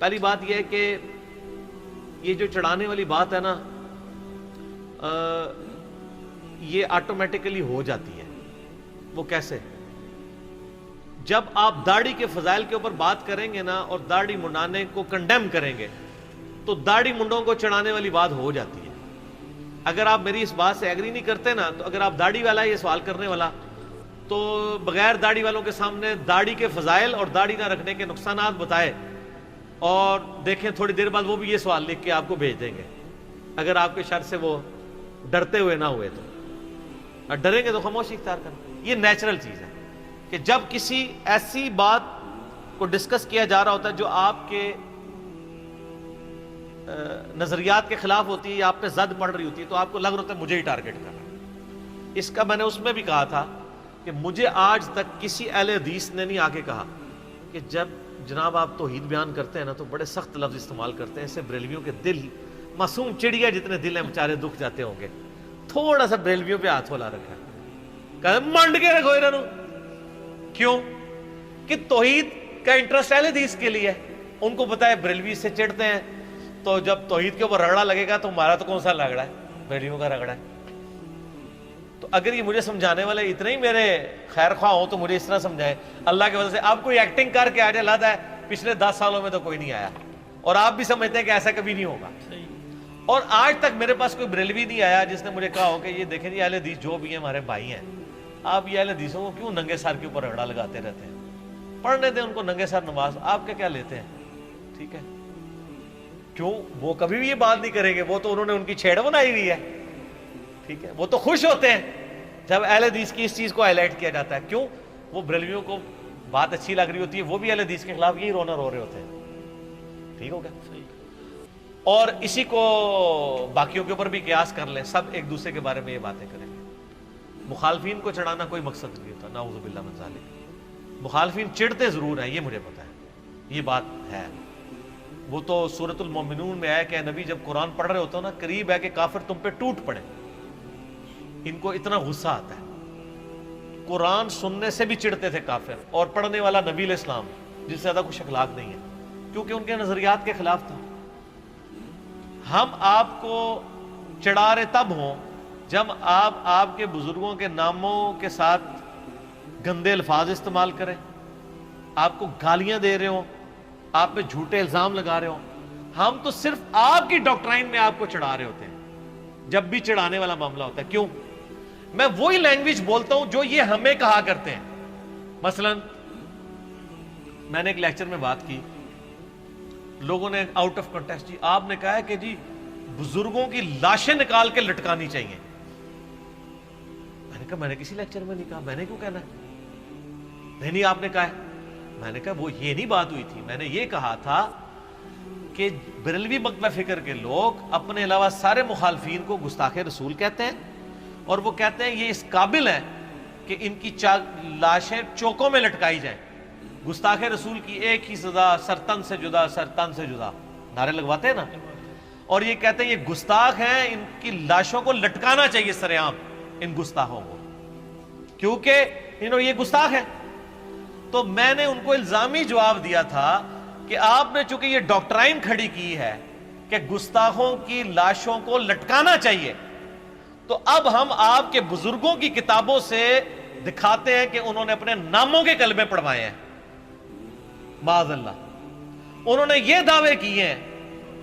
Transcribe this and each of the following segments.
پہلی بات یہ ہے کہ یہ جو چڑھانے والی بات ہے نا یہ آٹومیٹکلی ہو جاتی ہے. وہ کیسے؟ جب آپ داڑھی کے فضائل کے اوپر بات کریں گے نا اور داڑھی منڈانے کو کنڈیم کریں گے تو داڑھی منڈوں کو چڑھانے والی بات ہو جاتی ہے. اگر آپ میری اس بات سے ایگری نہیں کرتے نا تو اگر آپ داڑھی والا یہ سوال کرنے والا تو بغیر داڑھی والوں کے سامنے داڑھی کے فضائل اور داڑھی نہ رکھنے کے نقصانات بتائے اور دیکھیں تھوڑی دیر بعد وہ بھی یہ سوال لکھ کے آپ کو بھیج دیں گے اگر آپ کے شر سے وہ ڈرتے ہوئے نہ ہوئے تو. اور ڈریں گے تو خاموشی اختیار کریں. یہ نیچرل چیز ہے کہ جب کسی ایسی بات کو ڈسکس کیا جا رہا ہوتا ہے جو آپ کے نظریات کے خلاف ہوتی ہے یا آپ پہ زد پڑ رہی ہوتی ہے تو آپ کو لگ رہا ہوتا ہے مجھے ہی ٹارگٹ کر رہا ہے. اس کا میں نے اس میں بھی کہا تھا کہ مجھے آج تک کسی اہل حدیث نے نہیں آ کے کہا کہ جب جناب آپ توحید بیان کرتے ہیں نا تو بڑے سخت لفظ استعمال کرتے ہیں, اس سے بریلویوں کے دل معصوم چڑیا جتنے دل ہیں بیچارے دکھ جاتے ہوں گے. تھوڑا سا بریلویوں پہ ہاتھ ہلا رکھا ہے, کہا منڈ کے رکھو انہوں. کیوں کہ توحید کا انٹرسٹ اہل حدیث کے لیے ہے. ان کو پتا ہے بریلوی سے چڑھتے ہیں تو جب توحید کے اوپر رگڑا لگے گا تو ہمارا تو کون سا رگڑا ہے, بریلویوں کا رگڑا ہے. تو اگر یہ مجھے سمجھانے والے اتنے ہی میرے خیر خواہ ہوں تو مجھے اس طرح سمجھائیں اللہ کی وجہ سے. آپ کوئی ایکٹنگ کر کے آ جائے لاتا ہے پچھلے 10 سالوں میں تو کوئی نہیں آیا اور آپ بھی سمجھتے ہیں کہ ایسا کبھی نہیں ہوگا. اور آج تک میرے پاس کوئی بریلوی نہیں آیا جس نے مجھے کہا ہو کہ یہ دیکھیں جی اہل حدیث جو بھی ہیں ہمارے بھائی ہیں, آپ یہ اہل حدیثوں کو کیوں ننگے سر کے اوپر رگڑا لگاتے رہتے ہیں, پڑھنے دیں ان کو ننگے سر نماز, آپ کیا لیتے ہیں. ٹھیک ہے, کیوں وہ کبھی بھی یہ بات نہیں کریں گے, وہ تو انہوں نے ان کی چھیڑ بنائی ہوئی ہے. ٹھیک ہے, وہ تو خوش ہوتے ہیں جب اہل حدیث کی اس چیز کو ہائی لائٹ کیا جاتا ہے. کیوں؟ وہ بریلویوں کو بات اچھی لگ رہی ہوتی ہے, وہ بھی اہل حدیث کے خلاف یہی رونا رو رہے ہوتے ہیں. ٹھیک ہو گیا. اور اسی کو باقیوں کے اوپر بھی قیاس کر لیں, سب ایک دوسرے کے بارے میں یہ باتیں کریں گے. مخالفین کو چڑھانا کوئی مقصد نہیں ہوتا, نعوذ باللہ من ذالک. مخالفین چڑھتے ضرور ہیں, یہ مجھے پتا ہے, یہ بات ہے. وہ تو سورۃ المومنون میں ہے کہ اے نبی جب قرآن پڑھ رہے ہوتے ہو نا قریب ہے کہ کافر تم پہ ٹوٹ پڑے. ان کو اتنا غصہ آتا ہے. قرآن سننے سے بھی چڑھتے تھے کافر, اور پڑھنے والا نبی علیہ السلام جس سے زیادہ کچھ اخلاق نہیں ہے, کیونکہ ان کے نظریات کے خلاف تھا. ہم آپ کو چڑھا رہے تب ہوں جب آپ کے بزرگوں کے ناموں کے ساتھ گندے الفاظ استعمال کریں, آپ کو گالیاں دے رہے ہوں, آپ پہ جھوٹے الزام لگا رہے ہوں. ہم تو صرف آپ کی ڈاکٹرائن میں آپ کو چڑھا رہے ہوتے ہیں جب بھی چڑھانے والا معاملہ ہوتا ہے. کیوں؟ میں وہی لینگویج بولتا ہوں جو یہ ہمیں کہا کرتے ہیں. مثلا میں نے ایک لیکچر میں بات کی, لوگوں نے آؤٹ آف کنٹیکسٹ جی آپ نے کہا ہے کہ جی بزرگوں کی لاشیں نکال کے لٹکانی چاہیے. میں نے کہا میں نے کسی لیکچر میں نہیں کہا, میں نے کیوں کہنا ہے؟ نہیں آپ نے کہا ہے. میں نے کہا وہ یہ نہیں بات ہوئی تھی, میں نے یہ کہا تھا کہ بریلوی مکتبہ فکر کے لوگ اپنے علاوہ سارے مخالفین کو گستاخ رسول کہتے ہیں, اور وہ کہتے ہیں یہ اس قابل ہیں کہ ان کی لاشیں چوکوں میں لٹکائی جائیں. گستاخ رسول کی ایک ہی سزا, سرتن سے جدا, سرتن سے جدا, نعرے لگواتے ہیں نا. اور یہ کہتے ہیں یہ گستاخ ہیں, ان کی لاشوں کو لٹکانا چاہیے سر عام ان گستاخوں کو, کیونکہ یہ گستاخ ہیں. تو میں نے ان کو الزامی جواب دیا تھا کہ آپ نے چونکہ یہ ڈاکٹرائن کھڑی کی ہے کہ گستاخوں کی لاشوں کو لٹکانا چاہیے, تو اب ہم آپ کے بزرگوں کی کتابوں سے دکھاتے ہیں کہ انہوں نے اپنے ناموں کے کلمے پڑھوائے ہیں. معاذ اللہ, انہوں نے یہ دعوے کیے ہیں.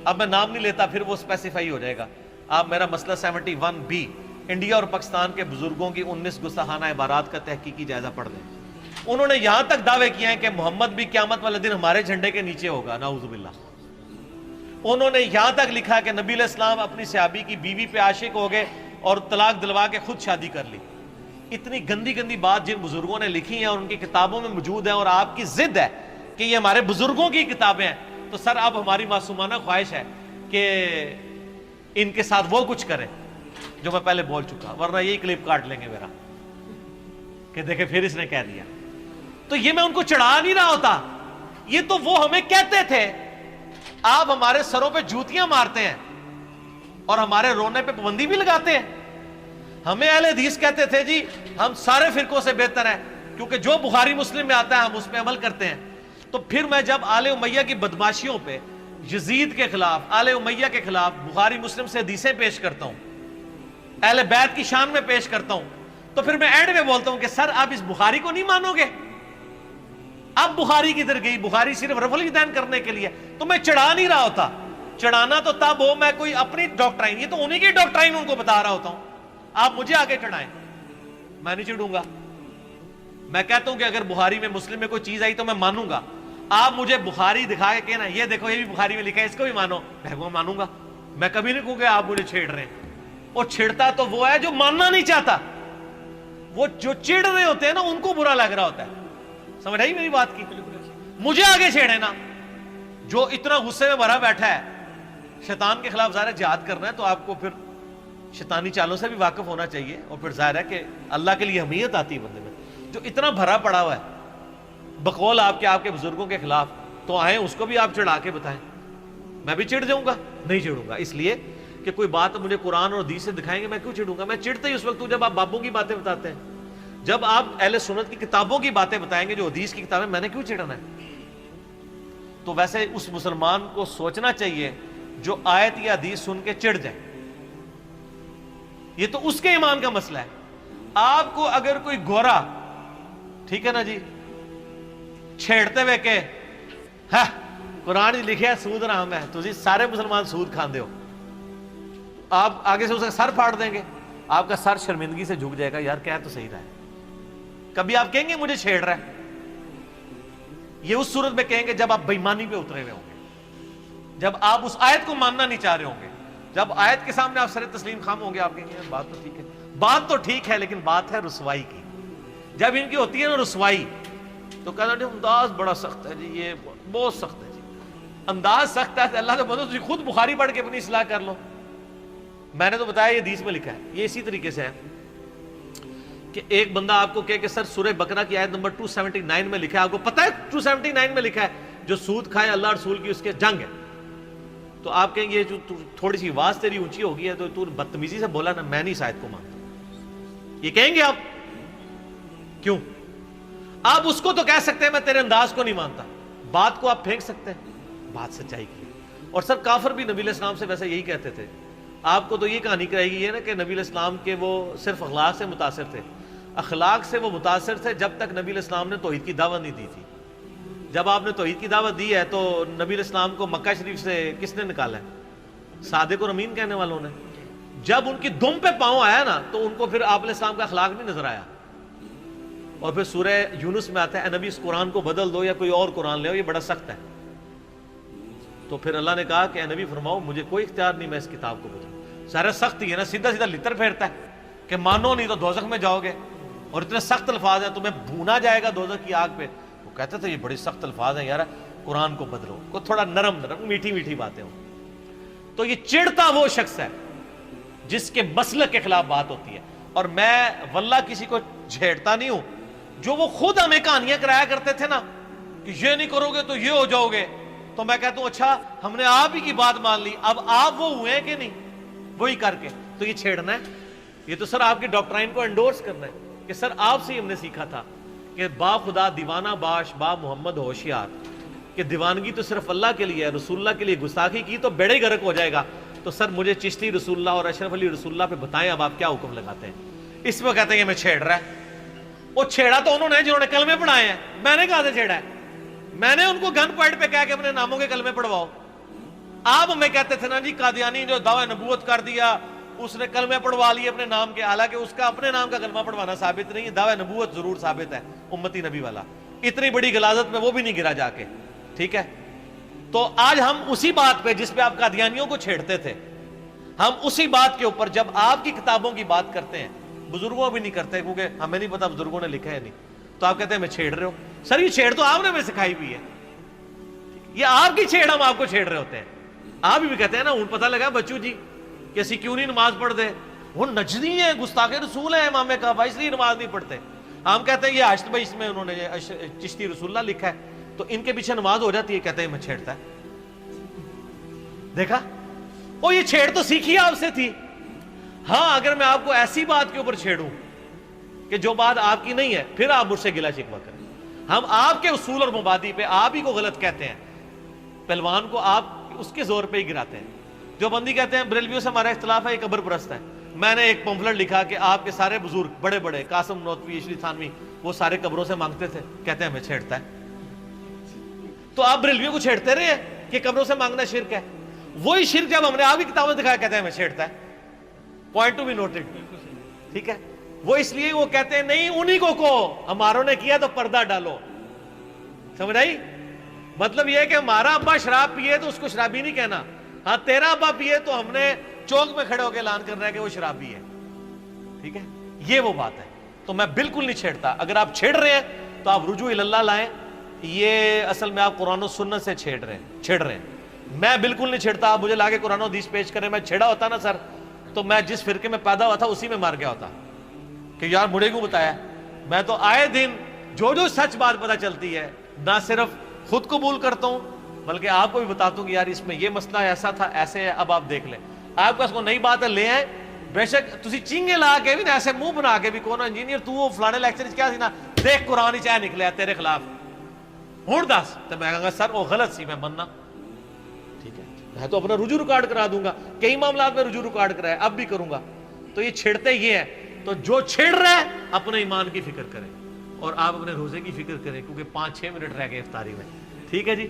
اب میں نام نہیں لیتا پھر وہ اسپیسیفائی ہو جائے گا. آپ میرا مسئلہ 71B انڈیا اور پاکستان کے بزرگوں کی 19 گستاخانہ عبارات کا تحقیقی جائزہ پڑھ لیں. انہوں نے یہاں تک دعوے کیے ہیں کہ محمد بھی قیامت والے دن ہمارے جھنڈے کے نیچے ہوگا, نعوذ باللہ. انہوں نے یہاں تک لکھا کہ نبی علیہ السلام اپنی صحابی کی بیوی پہ عاشق ہو گئے اور طلاق دلوا کے خود شادی کر لی. اتنی گندی گندی بات جن بزرگوں نے لکھی ہیں اور ان کی کتابوں میں موجود ہے, اور آپ کی ضد ہے کہ یہ ہمارے بزرگوں کی کتابیں ہیں, تو سر اب ہماری معصومانہ خواہش ہے کہ ان کے ساتھ وہ کچھ کریں جو میں پہلے بول چکا, ورنہ یہی کلپ کاٹ لیں گے میرا کہ دیکھیں پھر اس نے کہہ دیا. تو یہ میں ان کو چڑھا نہیں رہا ہوتا, یہ تو وہ ہمیں کہتے تھے. آپ ہمارے سروں پہ جوتیاں مارتے ہیں اور ہمارے رونے پہ پابندی بھی لگاتے ہیں. ہمیں اہل حدیث کہتے تھے جی ہم سارے فرقوں سے بہتر ہیں کیونکہ جو بخاری مسلم میں آتا ہے ہم اس پہ عمل کرتے ہیں. تو تو پھر میں جب آل امیہ کی بدماشیوں پہ، یزید کے خلاف، آل امیہ کے خلاف بخاری مسلم سے حدیثیں پیش کرتا ہوں، اہل بیت کی شان میں پیش کرتا ہوں، تو پھر میں اینڈ میں بولتا ہوں کہ سر آپ اس بخاری کو نہیں مانو گے؟ اب بخاری کدھر گئی؟ بخاری صرف رفع الیدین کرنے کے لیے، تو میں چڑھا نہیں رہا ہوتا۔ چڑھانا تو تب ہو میں کوئی اپنی ڈاکٹرائن، یہ تو انہی کی ڈاکٹرائن ان کو بتا رہا ہوتا ہوں، آپ مجھے آگے چڑھائیں، میں نہیں چڑھوں گا۔ میں کہتا ہوں کہ اگر بخاری میں مسلم میں کوئی چیز آئی تو میں مانوں گا، آپ مجھے بخاری دکھا کے کہنا یہ دیکھو یہ بھی بخاری میں لکھا ہے، اس کو بھی مانو، میں وہ مانوں گا۔ میں کبھی نہیں کہوں کہ آپ مجھے چھیڑ رہے ہیں۔ اور چھڑتا تو وہ ہے جو ماننا نہیں چاہتا، وہ جو چڑ رہے ہوتے ہیں نا ان کو برا لگ رہا ہوتا ہے۔ سمجھ آئی میری بات کی؟ مجھے آگے چھیڑے نا، جو اتنا غصے میں بھرا بیٹھا ہے، شیطان کے خلاف ظاہر ہے جہاد کرنا ہے تو آپ کو پھر شیطانی چالوں سے بھی واقف ہونا چاہیے، اور پھر ظاہر ہے کہ اللہ کے لیے حمیت آتی ہے بندے میں۔ جو اتنا بھرا پڑا ہوا ہے بقول آپ کے بزرگوں کے خلاف، تو آئیں اس کو بھی آپ چڑھا کے بتائیں، میں بھی چڑھ جاؤں گا؟ نہیں چڑھوں گا، اس لیے کہ کوئی بات مجھے قرآن اور حدیث سے دکھائیں گے، میں کیوں چڑھوں گا؟ میں چڑھتا ہی اس وقت ہوں جب آپ بابوں کی باتیں بتاتے ہیں، جب آپ اہل سنت کی کتابوں کی باتیں بتائیں گے جو حدیث کی کتابیں، میں نے کیوں چڑھنا ہے؟ تو ویسے اس مسلمان کو سوچنا چاہیے جو آیت یا حدیث سن کے چڑھ جائے، یہ تو اس کے ایمان کا مسئلہ ہے۔ آپ کو اگر کوئی گورا، ٹھیک ہے نا جی، چھیڑتے ہوئے کہ ہاں قرآن لکھے ہے سود حرام ہے، تو جی سارے مسلمان سود کھاندے ہو، آپ آگے سے اس کا سر پھاڑ دیں گے، آپ کا سر شرمندگی سے جھک جائے گا، یار کیا تو صحیح رہا ہے۔ کبھی آپ کہیں گے مجھے چھیڑ رہا ہے؟ یہ اس صورت میں کہیں گے جب آپ بےمانی پہ اترے ہوئے ہوں گے، جب آپ اس آیت کو ماننا نہیں چاہ رہے ہوں گے، جب آیت کے سامنے آپ سر تسلیم خام ہوں گے، آپ کہیں گے بات تو ٹھیک ہے، بات تو ٹھیک ہے، لیکن بات ہے رسوائی کی۔ جب ان کی ہوتی ہے نا رسوائی، تو کہنا جی انداز بڑا سخت ہے جی، یہ بہت سخت ہے جی، انداز سخت ہے، اللہ سے بولو تجھے خود بخاری پڑھ کے اپنی اصلاح کر لو۔ میں نے تو بتایا یہ حدیث میں لکھا ہے، یہ اسی طریقے سے ہے کہ ایک بندہ آپ کو کہے کہ سر سورہ بقرہ کی آیت نمبر 279 میں لکھا ہے، آپ کو پتہ ہے 279 میں لکھا ہے جو سود کھائے اللہ رسول کی اس کے جنگ ہے، تو آپ کہیں گے جو تھوڑی سی آواز تیری اونچی ہو گئی ہے تو بدتمیزی سے بولا نا، میں نہیں اس آیت کو مانتا، یہ کہیں گے آپ؟ کیوں؟ آپ اس کو تو کہہ سکتے ہیں میں تیرے انداز کو نہیں مانتا، بات کو آپ پھینک سکتے ہیں، بات سچائی کی۔ اور سر کافر بھی نبی علیہ السلام سے ویسے یہی کہتے تھے۔ آپ کو تو یہ کہانی کرائی گئی ہے نا کہ نبی علیہ السلام کے وہ صرف اخلاق سے متاثر تھے، اخلاق سے وہ متاثر تھے جب تک نبی علیہ السلام نے توحید کی دعوت نہیں دی تھی۔ جب آپ نے توحید کی دعوت دی ہے تو نبی علیہ السلام کو مکہ شریف سے کس نے نکالا ہے؟ صادق اور امین کہنے والوں نے۔ جب ان کی دم پہ پاؤں آیا نا تو ان کو پھر آپ علیہ السلام کا اخلاق نہیں نظر آیا، اور پھر سورہ یونس میں آتا ہے اے نبی اس قرآن کو بدل دو یا کوئی اور قرآن لے آؤ، یہ بڑا سخت ہے۔ تو پھر اللہ نے کہا کہ اے نبی فرماؤ مجھے کوئی اختیار نہیں میں اس کتاب کو بدلوں۔ سارا سخت ہی ہے نا، سیدھا سیدھا لتر پھیرتا ہے کہ مانو نہیں تو دوزخ میں جاؤ گے، اور اتنے سخت الفاظ ہیں تمہیں بھونا جائے گا دوزخ کی آگ پہ۔ وہ کہتے تھے یہ بڑی سخت الفاظ ہیں یار، قرآن کو بدلو، کو تھوڑا نرم نرم میٹھی میٹھی باتیں ہوں۔ تو یہ چڑھتا وہ شخص ہے جس کے مسلک کے خلاف بات ہوتی ہے، اور میں واللہ کسی کو چھیڑتا نہیں ہوں۔ جو وہ خود ہمیں کہانیاں کرایا کرتے تھے نا کہ یہ نہیں کرو گے تو یہ ہو جاؤ گے، تو میں کہتا ہوں اچھا ہم نے آپ ہی کی بات مان لی، اب آپ وہ ہوئے کہ نہیں وہی کر کے، تو یہ چھیڑنا ہے؟ یہ تو سر آپ کی ڈاکٹرائن کو انڈورس کرنا ہے کہ سر آپ سے ہی ہم نے سیکھا تھا کہ با خدا دیوانہ باش با محمد ہوشیار، کہ دیوانگی تو صرف اللہ کے لیے ہے، رسول اللہ کے لیے گستاخی کی تو بیڑے غرق ہو جائے گا۔ تو سر مجھے چشتی رسول اللہ اور اشرف علی رسول اللہ پہ بتائیں اب آپ کیا حکم لگاتے ہیں؟ اس میں کہتے ہیں کہ میں چھیڑ رہا ہے۔ وہ چھیڑا تو انہوں نے جنہوں نے کلمے پڑھائے ہیں، میں نے کہا سے چھیڑا ہے؟ میں نے ان کو گن پوائنٹ پہ کہا کہ اپنے ناموں کے کلمے پڑھواؤ۔ آپ ہمیں کہتے تھے نا جی قادیانی جو دعوی نبوت کر دیا اس نے کلمے پڑھوا لیے اپنے نام کے، حالانکہ اس کا اپنے نام کا کلمہ پڑھوانا ثابت نہیں ہے، دعوی نبوت ضرور ثابت ہے امتی نبی والا۔ اتنی بڑی غلاظت میں وہ بھی نہیں گرا جا کے، ٹھیک ہے؟ تو آج ہم اسی بات پہ جس پہ آپ قادیانیوں کو چھیڑتے تھے، ہم اسی بات کے اوپر جب آپ کی کتابوں کی بات کرتے ہیں، بزرگوں بھی نہیں کرتے کیونکہ ہمیں نہیں پتا بزرگوں نے لکھا ہے نہیں، تو آپ کہتے ہیں میں چھیڑ رہے ہو۔ سر یہ چھیڑ تو آپ نے ہمیں سکھائی بھی ہے، یہ آپ کی چھیڑ ہم آپ کو چھیڑ رہے ہوتے ہیں۔ آپ بھی کہتے ہیں نا ان پتہ لگا بچو جی کہ اسی کیوں نہیں نماز پڑھ دے، وہ نجدی ہیں گستاخ رسول ہیں امام کعبہ اس لیے نماز نہیں پڑھتے۔ ہم کہتے ہیں یہ عاشق بھائی اس میں انہوں نے چشتی رسول اللہ لکھا ہے تو ان کے پیچھے نماز ہو جاتی ہے، کہتے ہیں میں چھیڑتا ہے۔ دیکھا وہ یہ چھیڑ تو سیکھی آپ سے تھی۔ ہاں اگر میں آپ کو ایسی بات کے اوپر چھیڑوں کہ جو بات آپ کی نہیں ہے، پھر آپ مجھ سے گلا شکوہ کریں۔ ہم آپ کے اصول اور مبادی پہ آپ ہی کو غلط کہتے ہیں، پہلوان کو آپ اس کے زور پہ ہی گراتے ہیں۔ جو بندی کہتے ہیں بریلویوں سے ہمارا اختلاف ہے، یہ قبر پرست ہے۔ میں نے ایک پمفلٹ لکھا کہ آپ کے سارے بزرگ بڑے بڑے قاسم نوتوی، عشری تھانوی، وہ سارے قبروں سے مانگتے تھے، کہتے ہیں ہمیں چھیڑتا ہے۔ تو آپ بریلویوں کو چھیڑتے رہے ہیں کہ قبروں سے مانگنا شرک ہے، وہی شرک جب ہم نے آپ کی کتابیں دکھایا کہتے ہیں ہمیں چھیڑتا ہے۔ پوائنٹ ٹو بی نوٹڈ، ٹھیک ہے؟ وہ اس لیے وہ کہتے ہیں نہیں انہی کو ہماروں نے کیا تو پردہ ڈالو، سمجھ آئی؟ مطلب یہ ہے کہ ہمارا ابا شراب پیے تو اس کو شرابی نہیں کہنا، ہاں تیرا ابا پیے تو ہم نے چوک میں کھڑے ہو کے اعلان کرنا ہے کہ وہ شرابی ہے، ٹھیک ہے؟ یہ وہ بات ہے۔ تو میں بالکل نہیں چھیڑتا، اگر آپ چھیڑ رہے ہیں تو آپ رجوع اللہ لائیں، یہ اصل میں آپ قرآن و سنت سے چھیڑ رہے ہیں۔ میں بالکل نہیں چھیڑتا، آپ مجھے لا کے قرآن و حدیث پیش کریں، میں چھیڑا ہوتا نا سر تو میں جس فرقے میں پیدا ہوا تھا اسی میں مار گیا ہوتا کہ یار مجھے کیوں بتایا۔ میں تو آئے دن جو سچ بات پتہ چلتی ہے نہ صرف خود قبول کرتا ہوں بلکہ آپ کو بھی بتاتا ہوں کہ یار اس میں یہ مسئلہ ایسا تھا، ایسے ہے، اب آپ دیکھ لیں۔ آپ کو نئی بات ہے لے آئیں، بے شک تسی چینگے لا کے بھی نا ایسے منہ بنا کے بھی کون انجینئر تو وہ فلانے لیکچر کیا سی نا دیکھ قرآن ہی چاہے نکلے تیرے خلاف ہوں دس، تو میں کہوں گا سر وہ غلط سی، میں مننا، ٹھیک ہے؟ میں تو اپنا رجوع ریکارڈ کرا دوں گا، کئی معاملات میں رجوع ریکارڈ کرایا، اب بھی کروں گا۔ تو یہ چھیڑتے یہ ہے، تو جو چھیڑ رہے اپنے ایمان کی فکر کریں اور آپ اپنے روزے کی فکر کریں، کیونکہ 5-6 منٹ رہ گئے افطاری میں، ٹھیک ہے جی؟